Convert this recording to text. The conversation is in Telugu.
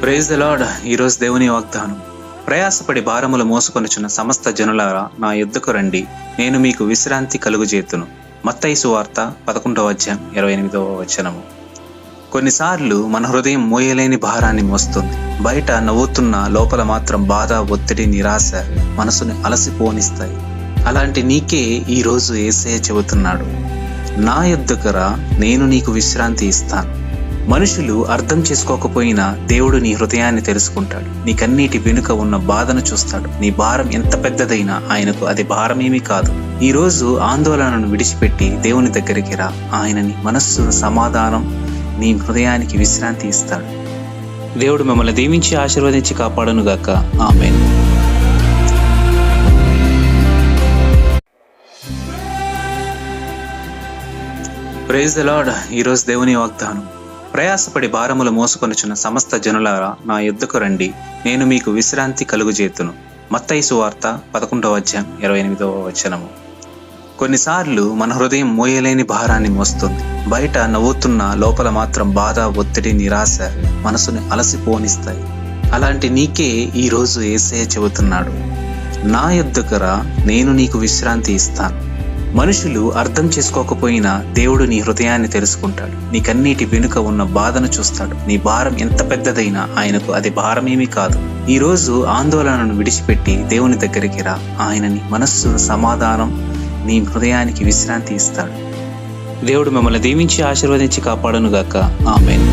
Praise the lord. ఈరోజు దేవుని వాగ్దానం. ప్రయాసపడి భారములు మోసుకొనుచున్న సమస్త జనులారా నా యొద్దకు రండి, నేను మీకు విశ్రాంతి కలుగుజేతును. మత్తయి సువార్త 11:28. కొన్నిసార్లు మన హృదయం మోయలేని భారాన్ని మోస్తుంది. బయట నవ్వుతున్న లోపల మాత్రం బాధ, ఒత్తిడి, నిరాశ మనసుని అలసిపోనిస్తాయి. అలాంటి నీకే ఈరోజు యేసయ్య చెబుతున్నాడు, నా యొద్దకు రా, నేను నీకు విశ్రాంతి ఇస్తాను. మనుషులు అర్థం చేసుకోకపోయినా దేవుడు నీ హృదయాన్ని తెలుసుకుంటాడు. నీకన్నిటి వెనుక ఉన్న బాధను చూస్తాడు. నీ భారం ఎంత పెద్దదైనా ఆయనకు అది భారమేమీ కాదు. ఈ రోజు ఆందోళనను విడిచిపెట్టి దేవుని దగ్గరికి రా. ఆయన నీ మనస్సు సమాధానం, నీ హృదయానికి విశ్రాంతి ఇస్తాడు. దేవుడు మిమ్మల్ని దీవించి ఆశీర్వదించి కాపాడును గాక. ఆమేన్. Praise the lord. ఈరోజు దేవుని వాగ్దానం. ప్రయాసపడి భారములు మోసుకొనుచున్న సమస్త జనులారా నా యొద్దకు రండి, నేను మీకు విశ్రాంతి కలుగుజేతును. మత్తయి సువార్త 11:28. కొన్నిసార్లు మన హృదయం మోయలేని భారాన్ని మోస్తుంది. బయట నవ్వుతున్న లోపల మాత్రం బాధ, ఒత్తిడి, నిరాశ మనసుని అలసిపోనిస్తాయి. అలాంటి నీకే ఈరోజు యేసయ్య చెబుతున్నాడు, నా యొద్దకు రా, నేను నీకు విశ్రాంతి ఇస్తాను. మనుషులు అర్థం చేసుకోకపోయినా దేవుడు నీ హృదయాన్ని తెలుసుకుంటాడు. నీకన్నిటి వెనుక ఉన్న బాధను చూస్తాడు. నీ భారం ఎంత పెద్దదైనా ఆయనకు అది భారమేమీ కాదు. ఈ రోజు ఆందోళనను విడిచిపెట్టి దేవుని దగ్గరికి రా. ఆయన నీ మనస్సు సమాధానం, నీ హృదయానికి విశ్రాంతి ఇస్తాడు. దేవుడు మిమ్మల్ని దీవించి ఆశీర్వదించి కాపాడును గాక. ఆమేన్.